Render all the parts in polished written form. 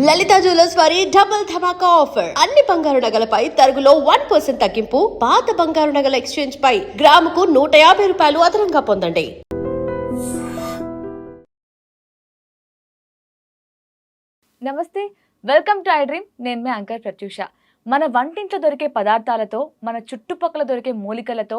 లలిత jewellers వారి double ధమాకా offer. అన్ని బంగారు నగలపై తరుగులో 1% తగ్గింపు. పాత బంగారు నగల ఎక్స్చేంజ్ పై గ్రాముకు 150 రూపాయలు అదనంగా పొందండి. నమస్తే, వెల్కమ్ టు ఐ డ్రీమ్. నేను మీ యాంకర్ ప్రత్యూష. మన వంటింట్లో దొరికే పదార్థాలతో, మన చుట్టుపక్కల దొరికే మూలికలతో,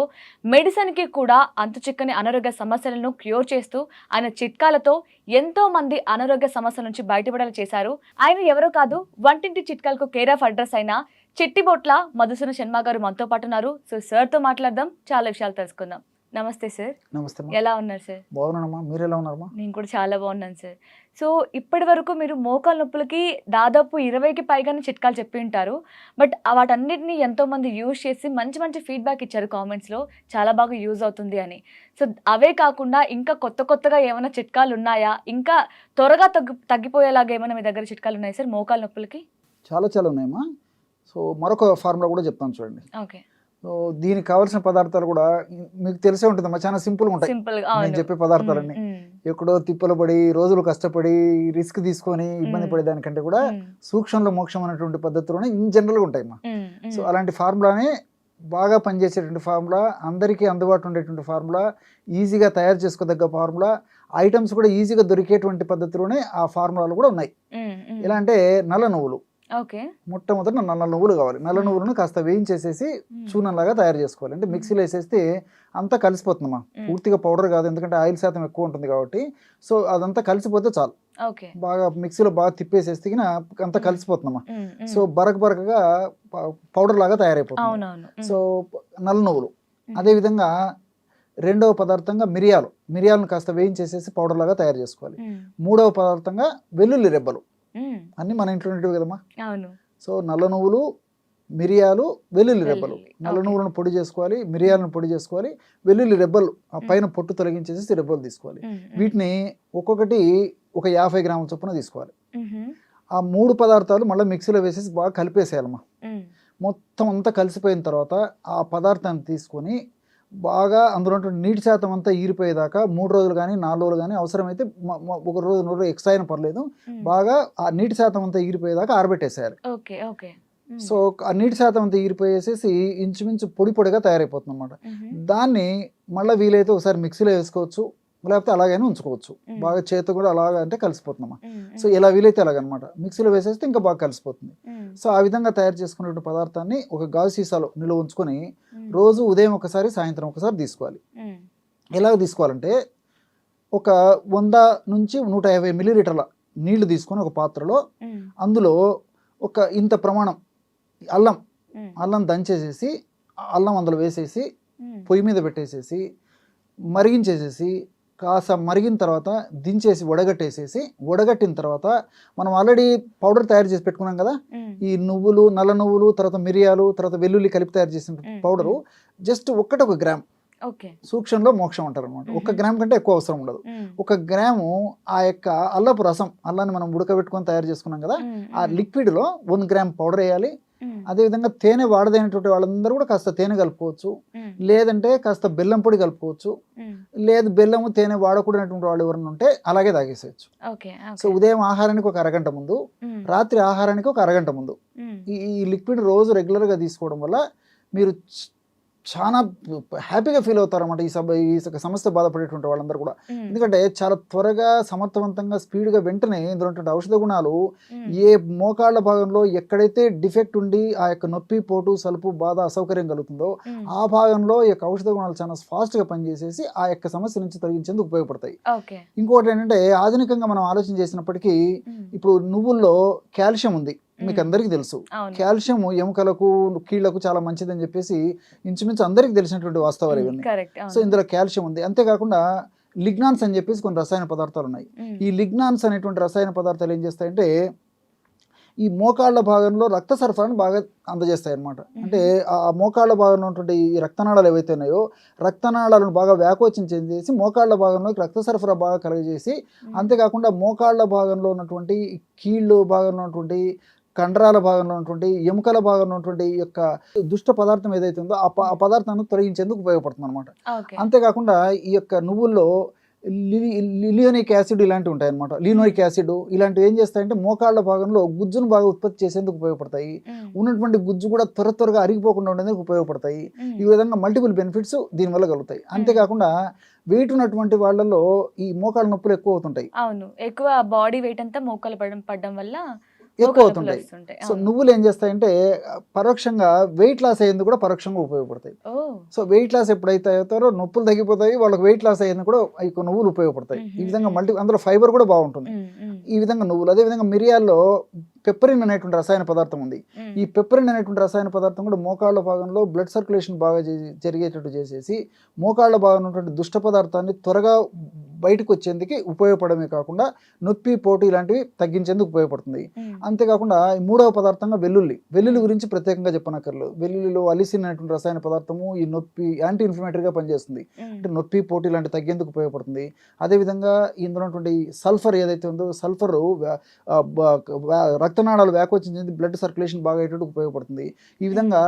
మెడిసిన్కి కూడా అంతుచిక్కని అనారోగ్య సమస్యలను క్యూర్ చేస్తూ ఆయన చిట్కాలతో ఎంతో మంది అనారోగ్య సమస్యల నుంచి బయటపడేలా చేశారు. ఆయన ఎవరో కాదు, వంటింటి చిట్కాలకు కేర్ ఆఫ్ అడ్రస్ అయిన చిట్టిబొట్ల మధుసూదన్ శర్మ గారు మనతో పాటు ఉన్నారు. సో సార్తో మాట్లాడదాం, చాలా విషయాలు తెలుసుకుందాం. నమస్తే సార్. నమస్తే. ఎలా ఉన్నారు సార్? బాగున్నానమ్మా, మీరు ఎలా ఉన్నారమ్మా? నేను కూడా చాలా బాగున్నాను సార్. సో ఇప్పటి వరకు మీరు మోకాలు నొప్పులకి దాదాపు 20కి పైగానే చిట్కాలు చెప్పి ఉంటారు. బట్ వాటన్నిటిని ఎంతోమంది యూజ్ చేసి మంచి మంచి ఫీడ్బ్యాక్ ఇచ్చారు కామెంట్స్లో, చాలా బాగా యూజ్ అవుతుంది అని. సో అవే కాకుండా ఇంకా కొత్తగా ఏమైనా చిట్కాలు ఉన్నాయా? ఇంకా త్వరగా తగ్గిపోయేలాగా ఏమైనా మీ దగ్గర చిట్కాలు ఉన్నాయి సార్ మోకాలు నొప్పులకి? చాలా ఉన్నాయమ్మా. సో మరొక ఫార్ములా కూడా చెప్తాను చూడండి. ఓకే. సో దీనికి కావాల్సిన పదార్థాలు కూడా మీకు తెలిసే ఉంటుందమ్మా, చాలా సింపుల్గా ఉంటాయి నేను చెప్పే పదార్థాలన్నీ. ఎక్కడో తిప్పలు పడి రోజులు కష్టపడి రిస్క్ తీసుకొని ఇబ్బంది పడేదానికంటే కూడా సూక్ష్మంలో మోక్షం అనేటువంటి పద్ధతిలోనే ఇన్ జనరల్గా ఉంటాయమ్మా. సో అలాంటి ఫార్ములానే బాగా పనిచేసేటువంటి ఫార్ములా, అందరికీ అందుబాటులో ఉండేటువంటి ఫార్ములా, ఈజీగా తయారు చేసుకోదగ్గ ఫార్ములా, ఐటమ్స్ కూడా ఈజీగా దొరికేటువంటి పద్ధతిలోనే ఆ ఫార్ములాలు కూడా ఉన్నాయి. ఎలా అంటే నల్ల నువ్వులు. ఓకే. మొట్టమొదటి నల్ల నువ్వులు కావాలి. నల్ల నువ్వులను కాస్త వేయించేసేసి చూనంలాగా తయారు చేసుకోవాలి. అంటే మిక్సీలో వేసేస్తే అంతా కలిసిపోతుందమ్మా, పూర్తిగా పౌడర్ కాదు, ఎందుకంటే ఆయిల్ శాతం ఎక్కువ ఉంటుంది కాబట్టి. సో అదంతా కలిసిపోతే చాలు. బాగా మిక్సీలో బాగా తిప్పేసేస్తే అంతా కలిసిపోతుందమ్మా. సో బరకగా పౌడర్ లాగా తయారైపోతుంది. సో నల్ల నువ్వులు. అదేవిధంగా రెండవ పదార్థంగా మిరియాలను కాస్త వేయించేసేసి పౌడర్ లాగా తయారు చేసుకోవాలి. మూడవ పదార్థంగా వెల్లుల్లి రెబ్బలు. అన్ని మన ఇంట్లో ఉండేవి కదమ్మా. సో నల్ల నువ్వులు, మిరియాలు, వెల్లుల్లి రెబ్బలు. నల్ల నువ్వులను పొడి చేసుకోవాలి, మిరియాలను పొడి చేసుకోవాలి, వెల్లుల్లి రెబ్బలు ఆ పైన పొట్టు తొలగించేసి రెబ్బలు తీసుకోవాలి. వీటిని ఒక్కొక్కటి ఒక 50 గ్రాముల చొప్పున తీసుకోవాలి. ఆ మూడు పదార్థాలు మళ్ళీ మిక్సీలో వేసేసి బాగా కలిపేసేయాలమ్మా. మొత్తం అంతా కలిసిపోయిన తర్వాత ఆ పదార్థాన్ని తీసుకొని బాగా అందులో నీటి శాతం అంతా ఈరిపోయేదాకా 3 రోజులు కానీ 4 రోజులు కానీ, అవసరమైతే ఒక రోజు 2 రోజులు ఎక్స్ట్రా అయినా పర్లేదు, బాగా ఆ నీటి శాతం అంతా ఈరిపోయేదాకా ఆరబెట్టేసేయాలి. సో ఆ నీటి శాతం అంతా ఈరిపోయేసేసి ఇంచుమించు పొడిగా తయారైపోతుంది అనమాట. దాన్ని మళ్ళీ వీలైతే ఒకసారి మిక్సీలో వేసుకోవచ్చు, లేకపోతే అలాగైనా ఉంచుకోవచ్చు. బాగా చేతి కూడా అలాగా అంటే కలిసిపోతుందమ్మా. సో ఎలా వీలైతే అలాగనమాట మిక్సీలో వేసేస్తే ఇంకా బాగా కలిసిపోతుంది. సో ఆ విధంగా తయారు చేసుకునే పదార్థాన్ని ఒక గాజు సీసాలో నిల్వ ఉంచుకొని రోజు ఉదయం ఒకసారి, సాయంత్రం ఒకసారి తీసుకోవాలి. ఎలాగ తీసుకోవాలంటే ఒక 100 నుంచి 150 మిల్లీలీటర్ల నీళ్లు తీసుకొని ఒక పాత్రలో అందులో ఒక ఇంత ప్రమాణం అల్లం దంచేసేసి అల్లం అందులో వేసేసి పొయ్యి మీద పెట్టేసేసి మరిగించేసేసి కాస్త మరిగిన తర్వాత దించేసి వడగట్టిన తర్వాత మనం ఆల్రెడీ పౌడర్ తయారు చేసి పెట్టుకున్నాం కదా, ఈ నువ్వులు, నల్ల నువ్వులు, తర్వాత మిరియాలు, తర్వాత వెల్లుల్లి కలిపి తయారు చేసిన పౌడరు జస్ట్ 1 గ్రామ్. సూక్ష్మంలో మోక్షం అంటారు అనమాట. 1 గ్రామ్ కంటే ఎక్కువ అవసరం ఉండదు. 1 గ్రాము ఆ యొక్క అల్లపు రసం, అల్లాన్ని మనం ఉడకబెట్టుకొని తయారు చేసుకున్నాం కదా, ఆ లిక్విడ్లో 1 గ్రామ్ పౌడర్ వేయాలి. అదేవిధంగా తేనె వాడదైనటువంటి వాళ్ళందరూ కూడా కాస్త తేనె కలుపుకోవచ్చు, లేదంటే కాస్త బెల్లం పొడి కలుపుకోవచ్చు, లేదు బెల్లము తేనె వాడకూడనటువంటి వాళ్ళు ఎవరైనా ఉంటే అలాగే తాగేసేయచ్చు. సో ఉదయం ఆహారానికి ఒక అరగంట ముందు, రాత్రి ఆహారానికి ఒక అరగంట ముందు ఈ లిక్విడ్ రోజు రెగ్యులర్గా తీసుకోవడం వల్ల మీరు చాలా హ్యాపీగా ఫీల్ అవుతారన్నమాట. ఈ సమస్య బాధపడేటువంటి వాళ్ళందరూ కూడా. ఎందుకంటే చాలా త్వరగా, సమర్థవంతంగా, స్పీడ్గా వెంటనే ఇందులో ఔషధ గుణాలు ఏ మోకాళ్ళ భాగంలో ఎక్కడైతే డిఫెక్ట్ ఉండి ఆ యొక్క నొప్పి, పోటు, సలుపు, బాధ, అసౌకర్యం కలుగుతుందో ఆ భాగంలో ఈ యొక్క ఔషధ గుణాలు చాలా ఫాస్ట్గా పనిచేసేసి ఆ యొక్క సమస్య నుంచి తొలగించేందుకు ఉపయోగపడతాయి. ఇంకోటి ఏంటంటే, ఆధునికంగా మనం ఆలోచన చేసినప్పటికీ ఇప్పుడు నువ్వుల్లో కాల్షియం ఉంది, మీకు అందరికీ తెలుసు. కాల్షియం ఎముకలకు, కీళ్లకు చాలా మంచిదని చెప్పేసి ఇంచుమించు అందరికి తెలిసినటువంటి వాస్తవాలు ఇవన్నీ. సో ఇందులో కాల్షియం ఉంది. అంతేకాకుండా లిగ్నాన్స్ అని చెప్పేసి కొన్ని రసాయన పదార్థాలు ఉన్నాయి. ఈ లిగ్నాన్స్ అనేటువంటి రసాయన పదార్థాలు ఏం చేస్తాయంటే ఈ మోకాళ్ళ భాగంలో రక్త సరఫరాను బాగా అందజేస్తాయి అన్నమాట. అంటే ఆ మోకాళ్ళ భాగంలో ఉన్నటువంటి ఈ రక్తనాళాలు ఏవైతే ఉన్నాయో, రక్తనాళాలను బాగా వ్యాకోచం చేసి మోకాళ్ళ భాగంలోకి రక్త సరఫరా బాగా కలుగజేసి, అంతేకాకుండా మోకాళ్ళ భాగంలో ఉన్నటువంటి కీళ్ళు భాగంలో ఉన్నటువంటి కండరాల భాగంలో ఉన్నటువంటి, ఎముకల భాగంలో ఉన్నటువంటి యొక్క దుష్ట పదార్థం ఏదైతే ఉందో ఆ పదార్థాన్ని తొలగించేందుకు ఉపయోగపడుతుంది అనమాట. అంతేకాకుండా ఈ యొక్క నువ్వుల్లో లియోనిక్ యాసిడ్ ఇలాంటివి ఉంటాయి అనమాట. లినోయిక్ యాసిడ్ ఇలాంటివి ఏం చేస్తాయంటే మోకాళ్ళ భాగంలో గుజ్జును బాగా ఉత్పత్తి చేసేందుకు ఉపయోగపడతాయి. ఉన్నటువంటి గుజ్జు కూడా త్వరగా అరిగిపోకుండా ఉండేందుకు ఉపయోగపడతాయి. ఈ విధంగా మల్టిపుల్ బెనిఫిట్స్ దీనివల్ల కలుగుతాయి. అంతేకాకుండా వెయిట్ ఉన్నటువంటి వాళ్ళలో ఈ మోకాళ్ళ నొప్పులు ఎక్కువ అవుతుంటాయి. అవును, ఎక్కువ బాడీ వెయిట్ అంతా మోకాలు పడడం వల్ల ఎక్కువ అవుతుంటాయి. సో నువ్వులు ఏం చేస్తాయంటే పరోక్షంగా వెయిట్ లాస్ అయ్యేందుకు కూడా పరోక్షంగా ఉపయోగపడతాయి. సో వెయిట్ లాస్ ఎప్పుడైతే అవుతారో నొప్పులు తగ్గిపోతాయి, వాళ్ళకి వెయిట్ లాస్ అయ్యేందుకు కూడా ఈ నువ్వులు ఉపయోగపడతాయి. ఈ విధంగా అందులో ఫైబర్ కూడా బాగుంటుంది. ఈ విధంగా నువ్వులు, అదేవిధంగా మిరియాల్లో పెప్పరిన్ అనేటువంటి రసాయన పదార్థం ఉంది. ఈ పెప్పరిన్ అనేటువంటి రసాయన పదార్థం కూడా మోకాళ్ళ భాగంలో బ్లడ్ సర్క్యులేషన్ బాగా జరిగేటట్టు చేసేసి మోకాళ్ళ భాగంలో ఉన్నటువంటి దుష్ట పదార్థాన్ని త్వరగా బయటకు వచ్చేందుకు ఉపయోగపడమే కాకుండా నొప్పి, పోటు ఇలాంటివి తగ్గించేందుకు ఉపయోగపడుతుంది. అంతేకాకుండా మూడవ పదార్థంగా వెల్లుల్లి గురించి ప్రత్యేకంగా చెప్పనక్కర్లేదు. వెల్లుల్లిలో అలిసిన్ అనేటువంటి రసాయన పదార్థము ఈ నొప్పి యాంటీ ఇన్ఫ్లమేటరీగా పనిచేస్తుంది. అంటే నొప్పి, పోటు ఇలాంటి తగ్గేందుకు ఉపయోగపడుతుంది. అదేవిధంగా ఇందులో ఉన్నటువంటి సల్ఫర్ ఏదైతే ఉందో సల్ఫర్ రక్తనాళాలు వ్యాకోచం చెంది బ్లడ్ సర్క్యులేషన్ బాగా అయ్యేటట్టు ఉపయోగపడుతుంది. ఈ విధంగా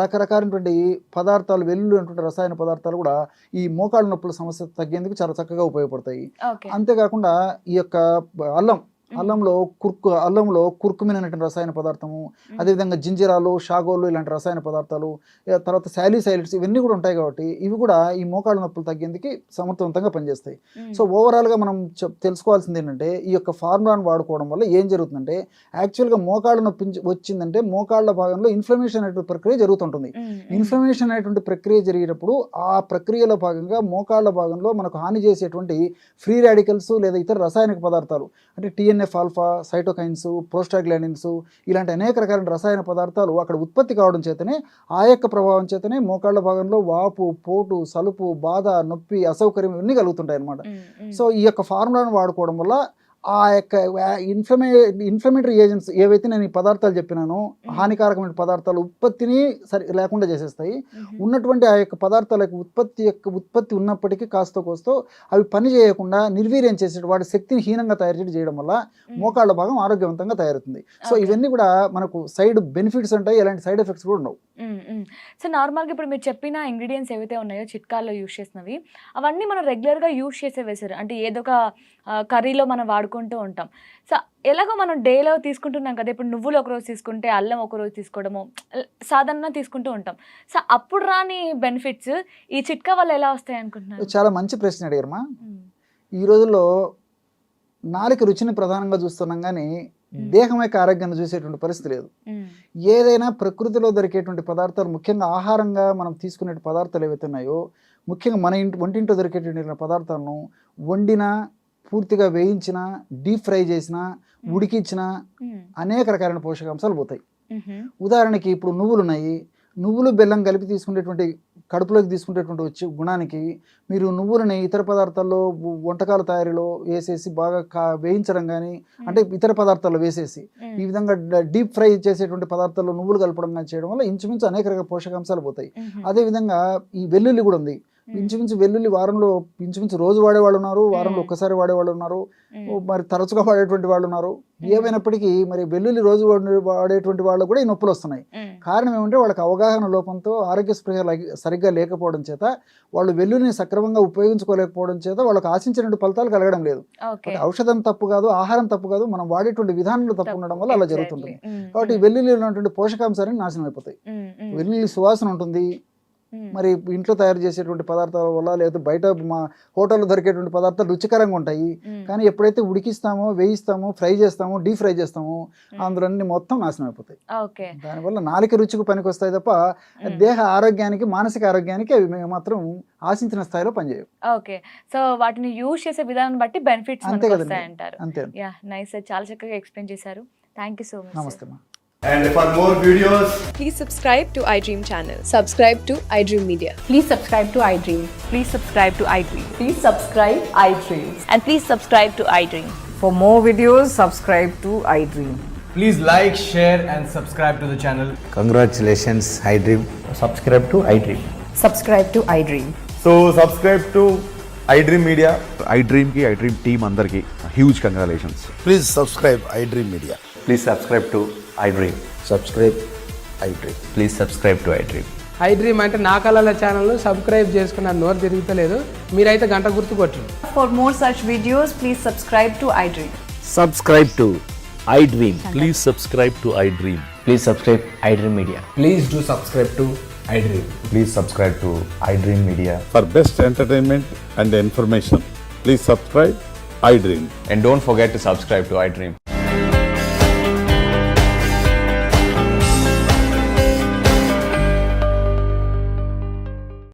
రకరకాలైనటువంటి పదార్థాలు, వెల్లుల్లి అనేటువంటి రసాయన పదార్థాలు కూడా ఈ మోకాళ్ళ నొప్పుల సమస్య తగ్గేందుకు చాలా చక్కగా ఉపయోగపడతాయి. అంతేకాకుండా ఈ యొక్క అల్లంలో కుర్కుమిన్ అనేటువంటి రసాయన పదార్థము, అదేవిధంగా జింజరాలు, షాగోలు ఇలాంటి రసాయన పదార్థాలు, తర్వాత సాలిసైలిడ్స్ ఇవన్నీ కూడా ఉంటాయి. కాబట్టి ఇవి కూడా ఈ మోకాళ్ళ నొప్పులు తగ్గేందుకు సమర్థవంతంగా పనిచేస్తాయి. సో ఓవరాల్గా మనం తెలుసుకోవాల్సింది ఏంటంటే ఈ యొక్క ఫార్ములాను వాడుకోవడం వల్ల ఏం జరుగుతుందంటే యాక్చువల్గా మోకాళ్ళ నొప్పి వచ్చిందంటే మోకాళ్ళ భాగంలో ఇన్ఫ్లమేషన్ అనేటువంటి ప్రక్రియ జరుగుతుంటుంది. ఇన్ఫ్లమేషన్ అనేటువంటి ప్రక్రియ జరిగేటప్పుడు ఆ ప్రక్రియలో భాగంగా మోకాళ్ళ భాగంలో మనకు హాని చేసేటువంటి ఫ్రీ రాడికల్స్ లేదా ఇతర రసాయనిక పదార్థాలు అంటే TNF ఆల్ఫా, సైటోకైన్స్, ప్రోస్టాగ్లాండిన్స్ ఇలాంటి అనేక రకాల రసాయన పదార్థాలు అక్కడ ఉత్పత్తి కావడం చేతనే ఆ యొక్క ప్రభావం చేతనే మోకాళ్ళ భాగంలో వాపు, పోటు, సలుపు, బాధ, నొప్పి, అసౌకర్యం ఇవన్నీ కలుగుతుంటాయి అన్నమాట. సో ఈ యొక్క ఫార్ములాను వాడుకోవడం వల్ల ఆ యొక్క ఇన్ఫ్లమేటరీ ఏజెంట్స్ ఏవైతే నేను ఈ పదార్థాలు చెప్పినానో హానికారకమైన పదార్థాలు ఉత్పత్తిని లేకుండా చేసేస్తాయి. ఉన్నటువంటి ఆ యొక్క పదార్థాల యొక్క ఉత్పత్తి ఉన్నప్పటికీ కాస్త కోస్తో అవి పని చేయకుండా నిర్వీర్యం చేసే వాటి శక్తిని హీనంగా తయారు చేయడం వల్ల మోకాళ్ళ భాగం ఆరోగ్యవంతంగా తయారవుతుంది. సో ఇవన్నీ కూడా మనకు సైడ్ బెనిఫిట్స్ ఉంటాయి, ఎలాంటి సైడ్ ఎఫెక్ట్స్ కూడా ఉండవు. సో నార్మల్గా ఇప్పుడు మీరు చెప్పిన ఇంగ్రీడియంట్స్ ఏవైతే ఉన్నాయో చిట్కాల్లో యూజ్ చేసినవి అవన్నీ మనం రెగ్యులర్గా యూజ్ చేసేవేసారు అంటే ఏదో ఒక కర్రీలో మనం వాడుకుంటూ ఉంటాం. సో ఎలాగో మనం డేలో తీసుకుంటున్నాం కదా, ఇప్పుడు నువ్వులు ఒకరోజు తీసుకుంటే అల్లం ఒకరోజు తీసుకోవడము సాధారణంగా తీసుకుంటూ ఉంటాం. సో అప్పుడు రాని బెనిఫిట్స్ ఈ చిట్కా వల్ల ఎలా వస్తాయి అనుకుంటున్నారు? చాలా మంచి ప్రశ్న అడిగారమ్మా. ఈ రోజుల్లో నాలుక రుచిని ప్రధానంగా చూస్తున్నాం కానీ దేహం యొక్క ఆరోగ్యాన్ని చూసేటువంటి పరిస్థితి లేదు. ఏదైనా ప్రకృతిలో దొరికేటువంటి పదార్థాలు, ముఖ్యంగా ఆహారంగా మనం తీసుకునే పదార్థాలు ఏవైతే ఉన్నాయో, ముఖ్యంగా మన వంటింట్లో దొరికేటువంటి పదార్థాలను వండినా, పూర్తిగా వేయించిన, డీప్ ఫ్రై చేసిన, ఉడికించిన అనేక రకాలైన పోషకాంశాలు పోతాయి. ఉదాహరణకి ఇప్పుడు నువ్వులు ఉన్నాయి. నువ్వులు బెల్లం కలిపి తీసుకునేటువంటి కడుపులోకి తీసుకునేటువంటి వచ్చే గుణానికి మీరు నువ్వులని ఇతర పదార్థాల్లో వంటకాల తయారీలో వేసేసి బాగా వేయించడం కానీ, అంటే ఇతర పదార్థాల్లో వేసేసి ఈ విధంగా డీప్ ఫ్రై చేసేటువంటి పదార్థాల్లో నువ్వులు కలపడం కానీ చేయడం వల్ల ఇంచుమించు అనేక రకాల పోషకాంశాలు పోతాయి. అదేవిధంగా ఈ వెల్లుల్లి కూడా ఉంది. ఇంచుమించు వెల్లుల్లి వారంలో ఇంచుమించు రోజు వాడేవాళ్ళు ఉన్నారు, వారంలో ఒక్కసారి వాడేవాళ్ళు ఉన్నారు, మరి తరచుగా వాడేటువంటి వాళ్ళు ఉన్నారు. ఏమైనప్పటికీ మరి వెల్లుల్లి రోజు వాడేటువంటి వాళ్ళు కూడా ఈ నొప్పులు వస్తున్నాయి. కారణం ఏమంటే వాళ్ళకి అవగాహన లోపంతో, ఆరోగ్య స్పృహ సరిగ్గా లేకపోవడం చేత, వాళ్ళు వెల్లుల్లిని సక్రమంగా ఉపయోగించుకోలేకపోవడం చేత వాళ్ళకి ఆశించినటువంటి ఫలితాలు కలగడం లేదు. ఔషధం తప్పు కాదు, ఆహారం తప్పు కాదు, మనం వాడేటువంటి విధానంలో తప్పు ఉండడం వల్ల అలా జరుగుతుంది. కాబట్టి వెల్లుల్లిలో ఉన్నటువంటి పోషకాంశాలు నాశనం అయిపోతాయి. వెల్లుల్లి సువాసన ఉంటుంది, మరి ఇంట్లో తయారు చేసేటువంటి పదార్థాల వల్ల లేదా బయట మా హోటల్లో దొరికేటువంటి పదార్థాలు రుచికరంగా ఉంటాయి. కానీ ఎప్పుడైతే ఉడికిస్తామో, వేయిస్తామో, ఫ్రై చేస్తామో, డీప్ ఫ్రై చేస్తామో అందులో మొత్తం నాశనం అయిపోతాయి. దానివల్ల నాలుక రుచికి పనికి వస్తాయి తప్ప దేహ ఆరోగ్యానికి, మానసిక ఆరోగ్యానికి అవి మాత్రం ఆశించిన స్థాయిలో పనిచేయవు. ఓకే, సో వాటిని యూజ్ చేసే విధానం బట్టి బెనిఫిట్స్ అంతే కదండి. అంతే. యా, నైస్ సార్, చాలా చక్కగా ఎక్స్ప్లెయిన్ చేశారు. Thank you so much. నమస్తే అమ్మా. And for more videos, please subscribe to iDream channel. Subscribe to iDream Media. Please subscribe to iDream. Please subscribe to iDream. Please subscribe iDream. And please subscribe to iDream. For more videos, subscribe to iDream. please like, share and subscribe to the channel. Congratulations, iDream. Subscribe to iDream. Subscribe to iDream. So subscribe to iDream Media. iDream ki iDream team andarki huge congratulations. Please subscribe iDream Media. Please subscribe to iDream. Subscribe iDream. Please subscribe to iDream. I dream అంటే నా కళల ఛానల్ను subscribe చేసుకున్న నోరు తిరుగుతలేదు. మీరైతే గంట గుర్తు కొట్టండి. For more such videos, please subscribe to iDream. Subscribe to iDream. Please subscribe to iDream. Please subscribe iDream Media. Please do subscribe to iDream. Please subscribe to iDream Media. For best entertainment and information, please subscribe iDream. And don't forget to subscribe to iDream.